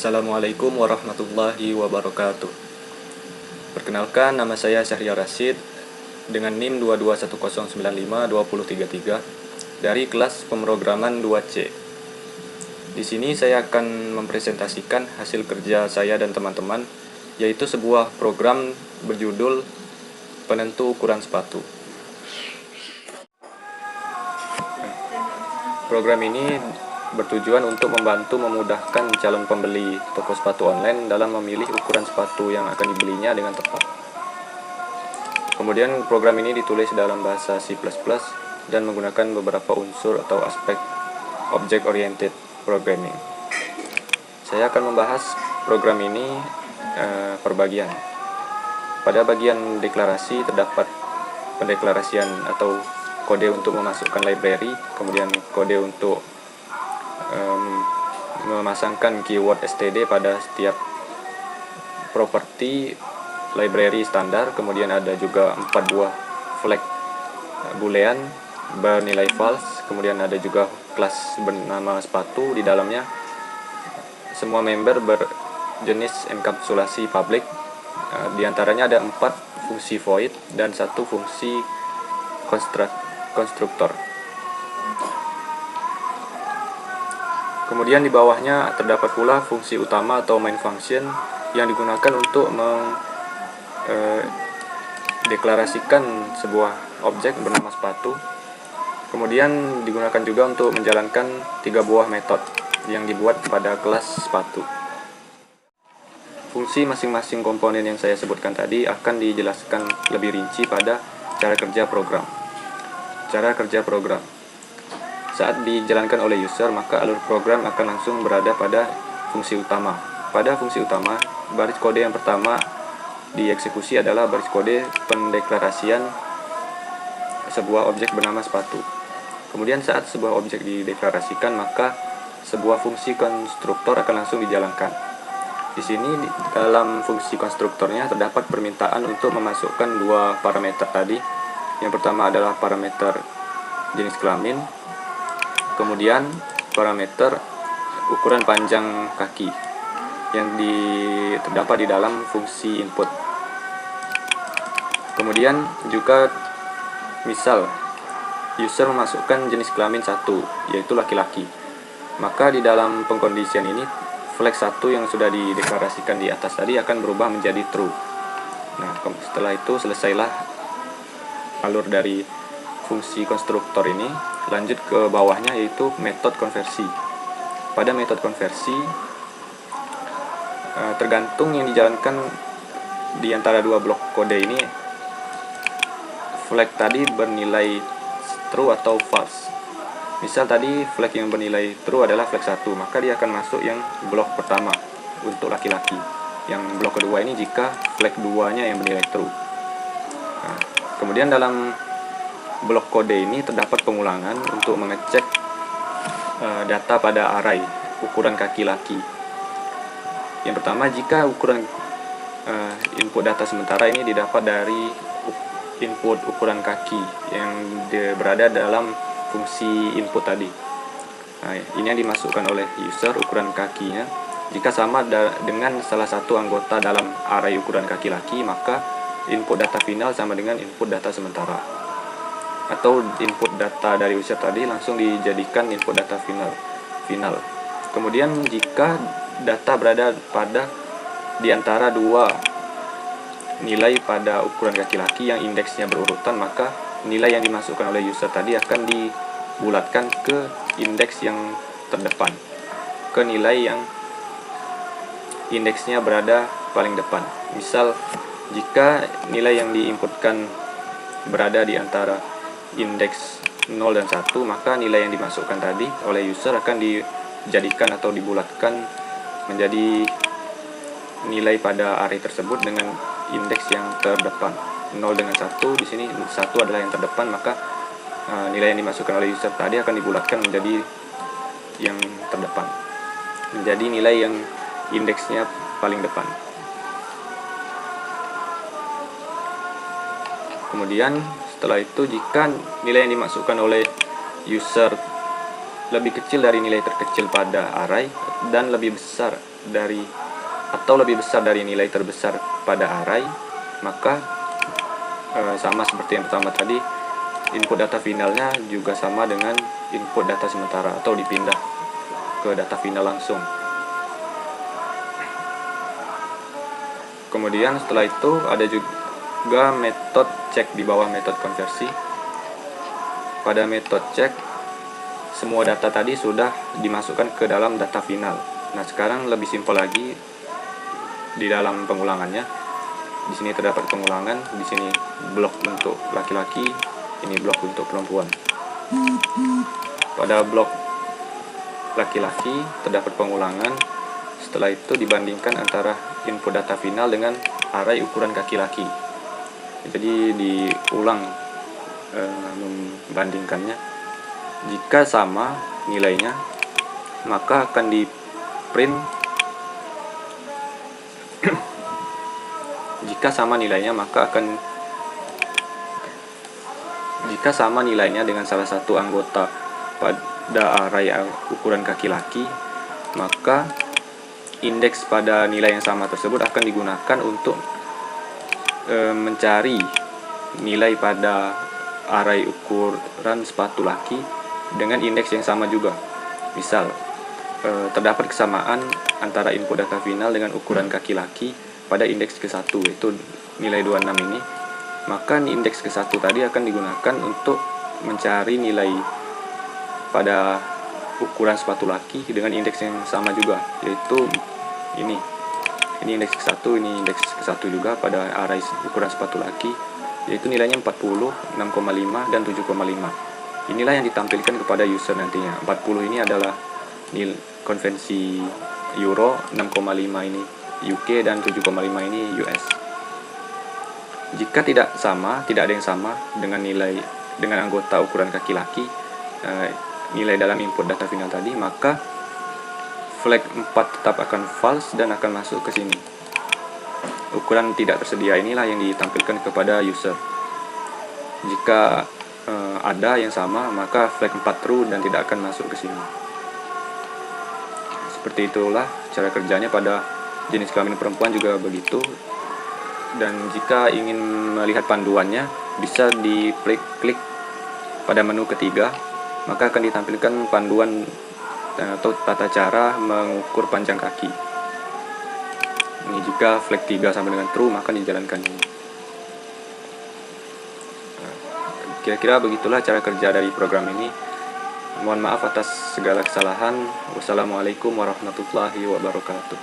Assalamualaikum warahmatullahi wabarakatuh. Perkenalkan, nama saya Syahriar Rashid dengan NIM 2210952033 dari kelas pemrograman 2C. Di sini saya akan mempresentasikan hasil kerja saya dan teman-teman, yaitu sebuah program berjudul penentu ukuran sepatu. Program ini bertujuan untuk membantu memudahkan calon pembeli toko sepatu online dalam memilih ukuran sepatu yang akan dibelinya dengan tepat. Kemudian program ini ditulis dalam bahasa C++ dan menggunakan beberapa unsur atau aspek object oriented programming. Saya akan membahas program ini per bagian. Pada bagian deklarasi terdapat pendeklarasian atau kode untuk memasukkan library, kemudian kode untuk memasangkan keyword std pada setiap properti library standar. Kemudian ada juga 4 buah flag boolean bernilai false. Kemudian ada juga kelas bernama sepatu. Di dalamnya semua member berjenis enkapsulasi public. Di antaranya ada 4 fungsi void dan 1 fungsi konstruktor. Kemudian di bawahnya terdapat pula fungsi utama atau main function yang digunakan untuk mendeklarasikan sebuah objek bernama sepatu. Kemudian digunakan juga untuk menjalankan 3 buah metode yang dibuat pada kelas sepatu. Fungsi masing-masing komponen yang saya sebutkan tadi akan dijelaskan lebih rinci pada cara kerja program. Cara kerja program. Saat dijalankan oleh user, maka alur program akan langsung berada pada fungsi utama. Pada fungsi utama, baris kode yang pertama dieksekusi adalah baris kode pendeklarasian sebuah objek bernama sepatu. Kemudian saat sebuah objek dideklarasikan, maka sebuah fungsi konstruktor akan langsung dijalankan. Di sini dalam fungsi konstruktornya terdapat permintaan untuk memasukkan 2 parameter tadi. Yang pertama adalah parameter jenis kelamin, kemudian parameter ukuran panjang kaki yang terdapat di dalam fungsi input. Kemudian juga misal user memasukkan jenis kelamin 1, yaitu laki-laki, maka di dalam pengkondisian ini flag 1 yang sudah dideklarasikan di atas tadi akan berubah menjadi true. Nah, setelah itu selesailah alur dari fungsi konstruktor ini. Lanjut ke bawahnya, yaitu metode konversi. Pada metode konversi tergantung yang dijalankan di antara 2 blok kode ini, flag tadi bernilai true atau false. Misal tadi flag yang bernilai true adalah flag 1, maka dia akan masuk yang blok pertama untuk laki-laki. Yang blok kedua ini jika flag 2-nya yang bernilai true. Nah, kemudian dalam blok kode ini terdapat pengulangan untuk mengecek data pada array ukuran kaki laki. Yang pertama, jika ukuran input data sementara ini didapat dari input ukuran kaki yang berada dalam fungsi input tadi. Nah, ini yang dimasukkan oleh user ukuran kakinya. Jika sama dengan salah satu anggota dalam array ukuran kaki laki, maka input data final sama dengan input data sementara. Atau input data dari user tadi langsung dijadikan input data final. Kemudian jika data berada pada di antara 2 nilai pada ukuran kaki laki yang indeksnya berurutan, maka nilai yang dimasukkan oleh user tadi akan dibulatkan ke indeks yang terdepan, ke nilai yang indeksnya berada paling depan. Misal jika nilai yang diinputkan berada di antara indeks 0 dan 1, maka nilai yang dimasukkan tadi oleh user akan dijadikan atau dibulatkan menjadi nilai pada array tersebut dengan indeks yang terdepan. 0 dengan 1, di sini 1 adalah yang terdepan, maka nilai yang dimasukkan oleh user tadi akan dibulatkan menjadi yang terdepan, menjadi nilai yang indeksnya paling depan. Kemudian setelah itu, jika nilai yang dimasukkan oleh user lebih kecil dari nilai terkecil pada array dan lebih besar dari atau lebih besar dari nilai terbesar pada array, maka sama seperti yang pertama tadi, input data finalnya juga sama dengan input data sementara atau dipindah ke data final langsung. Kemudian setelah itu ada juga metode cek di bawah metode konversi. Pada metode cek, semua data tadi sudah dimasukkan ke dalam data final. Nah, sekarang lebih simpel lagi di dalam pengulangannya. Di sini terdapat pengulangan, di sini blok untuk laki-laki, ini blok untuk perempuan. Pada blok laki-laki terdapat pengulangan. Setelah itu dibandingkan antara input data final dengan array ukuran kaki laki. Jadi diulang membandingkannya. Jika sama nilainya, maka akan di print. Jika sama nilainya dengan salah satu anggota pada array ukuran kaki laki, maka indeks pada nilai yang sama tersebut akan digunakan untuk mencari nilai pada array ukuran sepatu laki dengan indeks yang sama juga. Misal terdapat kesamaan antara input data final dengan ukuran kaki laki pada indeks ke-1, yaitu nilai 26 ini, maka indeks ke-1 tadi akan digunakan untuk mencari nilai pada ukuran sepatu laki dengan indeks yang sama juga, yaitu ini indeks ke-1, ini indeks ke-1 juga pada array ukuran sepatu laki, yaitu nilainya 40, 6,5 dan 7,5. Inilah yang ditampilkan kepada user nantinya. 40 ini adalah konvensi Euro, 6,5 ini UK, dan 7,5 ini US. Jika tidak ada yang sama dengan anggota ukuran kaki laki, nilai dalam input data final tadi, maka flag 4 tetap akan false dan akan masuk ke sini. Ukuran tidak tersedia inilah yang ditampilkan kepada user. Jika ada yang sama, maka flag 4 true dan tidak akan masuk ke sini. Seperti itulah cara kerjanya pada jenis kelamin perempuan juga begitu. Dan jika ingin melihat panduannya, bisa diklik pada menu ketiga, maka akan ditampilkan panduan atau tata cara mengukur panjang kaki. Ini jika flag 3 sama dengan true, maka dijalankan ini. Kira-kira begitulah cara kerja dari program ini. Mohon maaf atas segala kesalahan. Wassalamualaikum warahmatullahi wabarakatuh.